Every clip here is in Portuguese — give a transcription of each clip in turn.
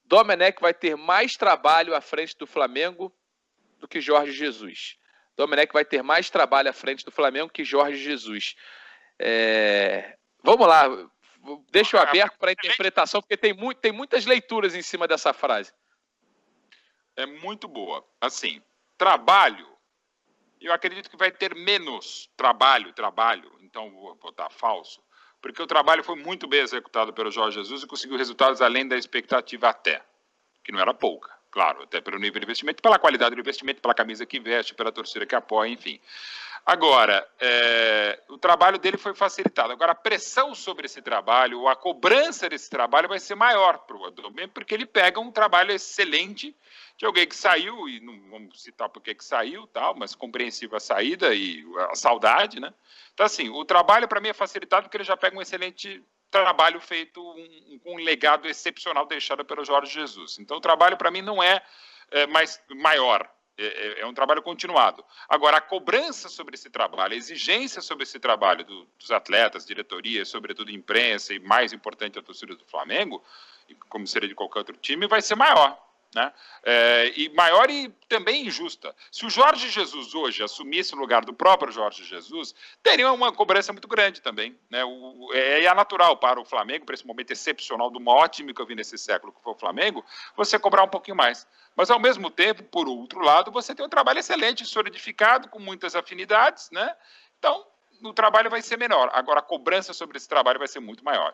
Domenech vai ter mais trabalho à frente do Flamengo do que Jorge Jesus. Domenech vai ter mais trabalho à frente do Flamengo que Jorge Jesus. Vamos lá, deixo aberto para interpretação, porque tem muitas leituras em cima dessa frase. É muito boa. Assim, trabalho, eu acredito que vai ter menos trabalho, então vou botar falso, porque o trabalho foi muito bem executado pelo Jorge Jesus e conseguiu resultados além da expectativa até, que não era pouca, claro, até pelo nível de investimento, pela qualidade do investimento, pela camisa que veste, pela torcida que apoia, enfim. Agora, o trabalho dele foi facilitado. Agora, a pressão sobre esse trabalho, ou a cobrança desse trabalho vai ser maior para o Adorme, porque ele pega um trabalho excelente de alguém que saiu, e não vamos citar porque que saiu, tal, mas compreensível a saída e a saudade, né? Então, assim, o trabalho para mim é facilitado porque ele já pega um excelente trabalho feito com um legado excepcional deixado pelo Jorge Jesus. Então, o trabalho para mim não é mais maior. É um trabalho continuado. Agora, a cobrança sobre esse trabalho, a exigência sobre esse trabalho dos atletas, diretoria, sobretudo imprensa e, mais importante, a torcida do Flamengo, como seria de qualquer outro time, vai ser maior. Né? E maior e também injusta. Se o Jorge Jesus hoje assumisse o lugar do próprio Jorge Jesus, teria uma cobrança muito grande também, né? É natural para o Flamengo, para esse momento excepcional do maior time que eu vi nesse século, que foi o Flamengo, você cobrar um pouquinho mais. Mas, ao mesmo tempo, por outro lado, você tem um trabalho excelente, solidificado, com muitas afinidades, né? Então, o trabalho vai ser menor. Agora, a cobrança sobre esse trabalho vai ser muito maior.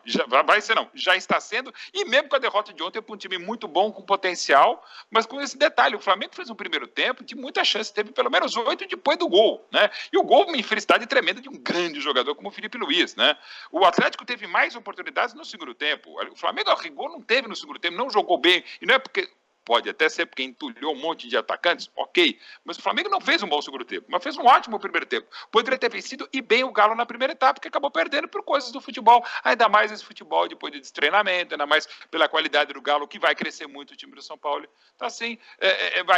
Já está sendo, e mesmo com a derrota de ontem, para um time muito bom, com potencial, mas com esse detalhe, o Flamengo fez um primeiro tempo de muita chance, teve pelo menos 8 depois do gol, né? E o gol, uma infelicidade tremenda de um grande jogador como o Felipe Luiz, né? O Atlético teve mais oportunidades no segundo tempo. O Flamengo, ao rigor, não teve no segundo tempo, não jogou bem, e não é porque... Pode até ser porque entulhou um monte de atacantes, ok. Mas o Flamengo não fez um bom segundo tempo, mas fez um ótimo primeiro tempo. Poderia ter vencido e bem o Galo na primeira etapa, que acabou perdendo por coisas do futebol. Ainda mais esse futebol depois de destreinamento, ainda mais pela qualidade do Galo, que vai crescer muito o time do São Paulo. Então, assim,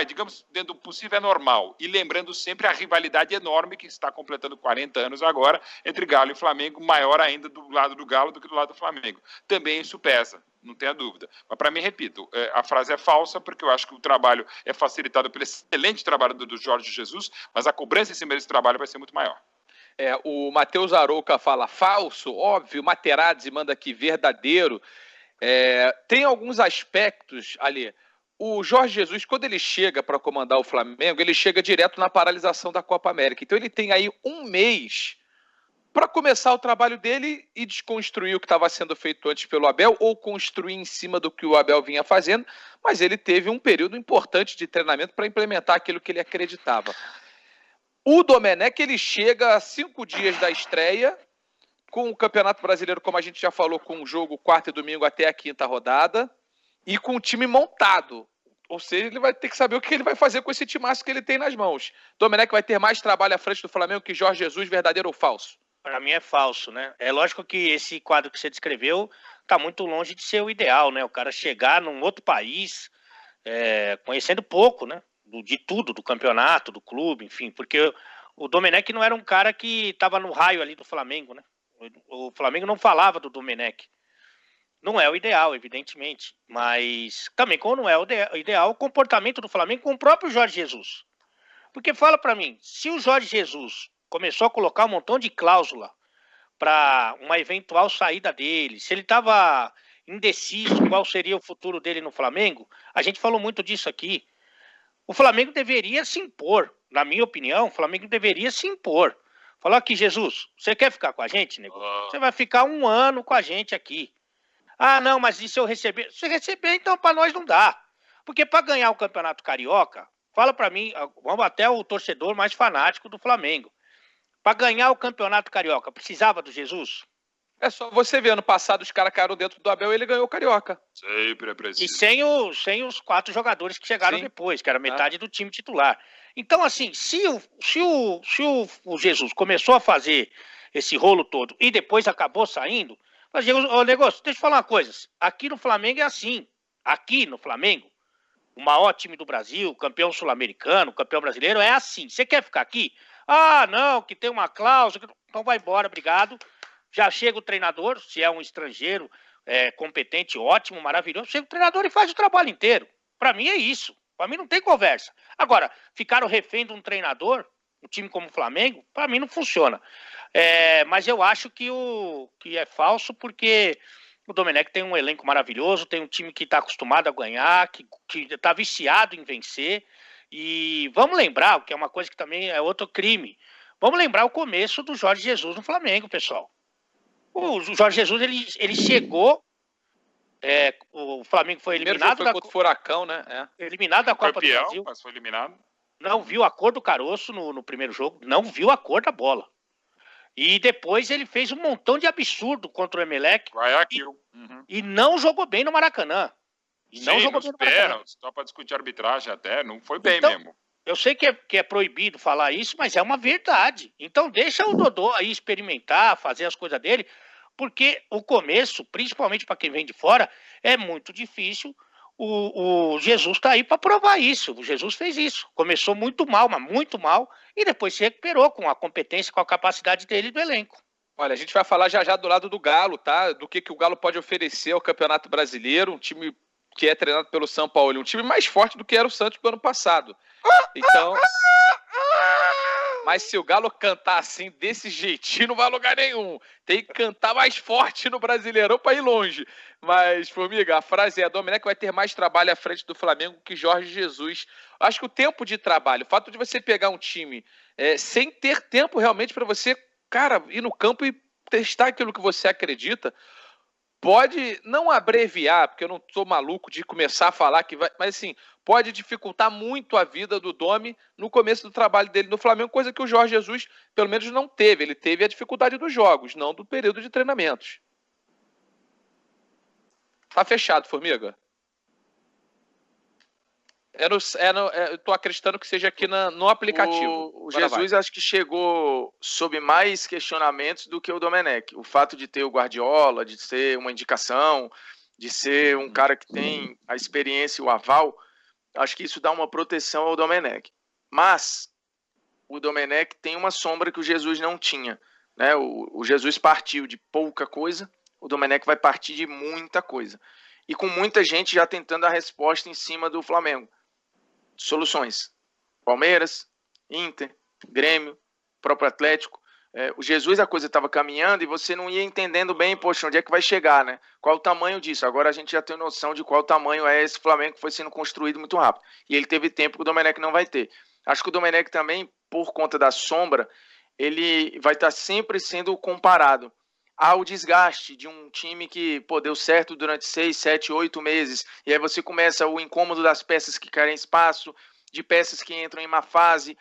digamos, dentro do possível é normal. E lembrando sempre a rivalidade enorme que está completando 40 anos agora entre Galo e Flamengo, maior ainda do lado do Galo do que do lado do Flamengo. Também isso pesa. Não tenha dúvida. Mas, para mim, repito, a frase é falsa, porque eu acho que o trabalho é facilitado pelo excelente trabalho do Jorge Jesus, mas a cobrança em cima desse trabalho vai ser muito maior. O Matheus Arouca fala falso, óbvio, Materazzi manda aqui verdadeiro. Tem alguns aspectos ali. O Jorge Jesus, quando ele chega para comandar o Flamengo, ele chega direto na paralisação da Copa América. Então, ele tem aí um mês para começar o trabalho dele e desconstruir o que estava sendo feito antes pelo Abel, ou construir em cima do que o Abel vinha fazendo, mas ele teve um período importante de treinamento para implementar aquilo que ele acreditava. O Domenech, ele chega a 5 dias da estreia, com o Campeonato Brasileiro, como a gente já falou, com o jogo quarta e domingo até a quinta rodada, e com o time montado. Ou seja, ele vai ter que saber o que ele vai fazer com esse timaço que ele tem nas mãos. Domenech vai ter mais trabalho à frente do Flamengo que Jorge Jesus, verdadeiro ou falso? Para mim é falso, né? É lógico que esse quadro que você descreveu está muito longe de ser o ideal, né? O cara chegar num outro país, conhecendo pouco, né? De tudo, do campeonato, do clube, enfim. Porque o Domenech não era um cara que estava no raio ali do Flamengo, né? O Flamengo não falava do Domenech. Não é o ideal, evidentemente. Mas também, como não é o ideal, o comportamento do Flamengo com o próprio Jorge Jesus. Porque fala para mim, se o Jorge Jesus começou a colocar um montão de cláusula para uma eventual saída dele, se ele estava indeciso qual seria o futuro dele no Flamengo, a gente falou muito disso aqui. O Flamengo deveria se impor, na minha opinião, o Flamengo deveria se impor. Falar aqui, Jesus, você quer ficar com a gente, nego? Você vai ficar 1 ano com a gente aqui. Ah, não, mas e se eu receber? Se receber, então para nós não dá. Porque para ganhar o Campeonato Carioca, fala para mim, vamos até o torcedor mais fanático do Flamengo. Para ganhar o Campeonato Carioca, precisava do Jesus? É só você ver, ano passado os caras caíram dentro do Abel e ele ganhou o Carioca. Sempre é preciso. E sem os 4 jogadores que chegaram depois, que era metade do time titular. Então, assim, se o Jesus começou a fazer esse rolo todo e depois acabou saindo, mas, negócio, deixa eu falar uma coisa. Aqui no Flamengo é assim. Aqui no Flamengo, o maior time do Brasil, campeão sul-americano, campeão brasileiro, é assim. Você quer ficar aqui? Ah, não, que tem uma cláusula. Então vai embora, obrigado. Já chega o treinador, se é um estrangeiro, competente, ótimo, maravilhoso, chega o treinador e faz o trabalho inteiro. Para mim é isso. Para mim não tem conversa. Agora, ficaram refém de um treinador, um time como o Flamengo, para mim não funciona. Mas eu acho que é falso, porque o Domenech tem um elenco maravilhoso, tem um time que está acostumado a ganhar, que está viciado em vencer. E vamos lembrar, que é uma coisa que também é outro crime, vamos lembrar o começo do Jorge Jesus no Flamengo, pessoal. O Jorge Jesus, ele chegou, o Flamengo foi eliminado contra o Furacão, né? Eliminado da Copa do Brasil. Mas foi eliminado. Não viu a cor do caroço no primeiro jogo, não viu a cor da bola. E depois ele fez um montão de absurdo contra o Emelec. E não jogou bem no Maracanã. Só para discutir arbitragem até, não foi bem mesmo. Eu sei que é proibido falar isso, mas é uma verdade. Então deixa o Dodô aí experimentar, fazer as coisas dele, porque o começo, principalmente para quem vem de fora, é muito difícil. O Jesus está aí para provar isso. O Jesus fez isso. Começou muito mal, mas muito mal, e depois se recuperou com a competência, com a capacidade dele e do elenco. Olha, a gente vai falar já do lado do Galo, tá? Do que o Galo pode oferecer ao Campeonato Brasileiro, um time que é treinado pelo São Paulo, um time mais forte do que era o Santos do ano passado. Então, mas se o Galo cantar assim, desse jeitinho, não vai a lugar nenhum. Tem que cantar mais forte no Brasileirão para ir longe. Mas, Formiga, a frase é: Domenech vai ter mais trabalho à frente do Flamengo que Jorge Jesus. Acho que o tempo de trabalho, o fato de você pegar um time sem ter tempo realmente para você, cara, ir no campo e testar aquilo que você acredita, pode não abreviar, porque eu não sou maluco de começar a falar que vai, mas assim, pode dificultar muito a vida do Domi no começo do trabalho dele no Flamengo, coisa que o Jorge Jesus, pelo menos, não teve. Ele teve a dificuldade dos jogos, não do período de treinamentos. Tá fechado, Formiga? Eu tô acreditando que seja aqui no aplicativo. O Jesus acho que chegou sob mais questionamentos do que o Domenech. O fato de ter o Guardiola, de ser uma indicação, de ser um cara que tem a experiência e o aval, acho que isso dá uma proteção ao Domenech. Mas o Domenech tem uma sombra que o Jesus não tinha, né? O Jesus partiu de pouca coisa, o Domenech vai partir de muita coisa. E com muita gente já tentando a resposta em cima do Flamengo. Soluções: Palmeiras, Inter, Grêmio, próprio Atlético. O Jesus, a coisa estava caminhando e você não ia entendendo bem, poxa, onde é que vai chegar, né? Qual o tamanho disso? Agora a gente já tem noção de qual tamanho é esse Flamengo que foi sendo construído muito rápido. E ele teve tempo que o Domenech não vai ter. Acho que o Domenech também, por conta da sombra, ele vai estar sempre sendo comparado ao desgaste de um time que deu certo durante 6, 7, 8 meses. E aí você começa o incômodo das peças que querem espaço, de peças que entram em má fase.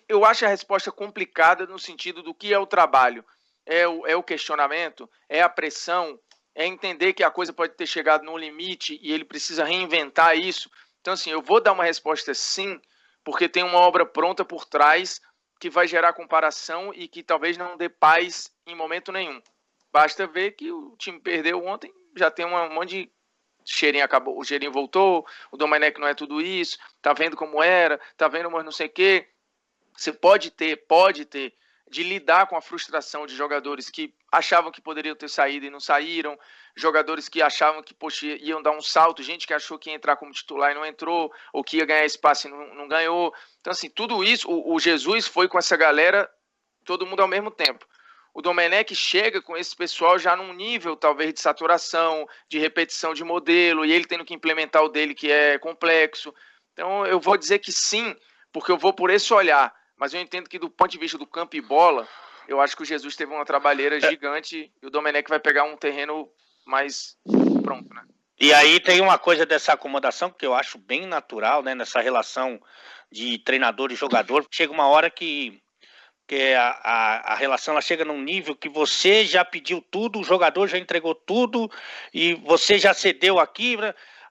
Eu acho a resposta complicada no sentido do que é o trabalho. É o questionamento, é a pressão, é entender que a coisa pode ter chegado no limite e ele precisa reinventar isso. Então, assim, eu vou dar uma resposta sim, porque tem uma obra pronta por trás que vai gerar comparação e que talvez não dê paz em momento nenhum. Basta ver que o time perdeu ontem, já tem um monte de cheirinho, acabou, o cheirinho voltou, o Domenech não é tudo isso, tá vendo como era, tá vendo mas não sei o quê. Você pode ter de lidar com a frustração de jogadores que achavam que poderiam ter saído e não saíram, jogadores que achavam que iam dar um salto, gente que achou que ia entrar como titular e não entrou, ou que ia ganhar espaço e não ganhou. Então, assim, tudo isso, o Jesus foi com essa galera, todo mundo ao mesmo tempo. O Domenech chega com esse pessoal já num nível, talvez, de saturação, de repetição de modelo, e ele tendo que implementar o dele, que é complexo. Então, eu vou dizer que sim, porque eu vou por esse olhar. Mas eu entendo que do ponto de vista do campo e bola, eu acho que o Jesus teve uma trabalheira gigante e o Domenech vai pegar um terreno mais pronto, né? E aí tem uma coisa dessa acomodação que eu acho bem natural, né? Nessa relação de treinador e jogador. Chega uma hora que a relação ela chega num nível que você já pediu tudo, o jogador já entregou tudo e você já cedeu aqui.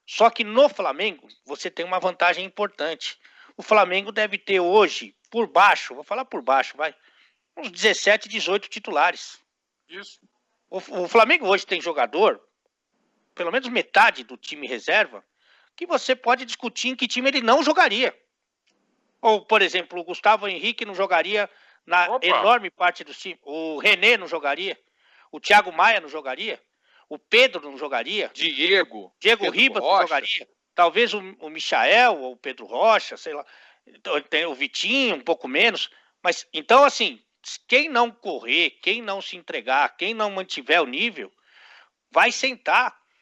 Só que no Flamengo você tem uma vantagem importante. O Flamengo deve ter hoje, por baixo, vou falar por baixo, uns 17, 18 titulares. Isso. O Flamengo hoje tem jogador, pelo menos metade do time reserva, que você pode discutir em que time ele não jogaria. Ou, por exemplo, o Gustavo Henrique não jogaria na enorme parte dos times. O René não jogaria. O Thiago Maia não jogaria. O Pedro não jogaria? Diego Diego Ribas não jogaria? Talvez o Michael ou o Pedro Rocha, sei lá. Tem o Vitinho, um pouco menos. Mas, então, assim, quem não correr, quem não se entregar, quem não mantiver o nível, vai sentar.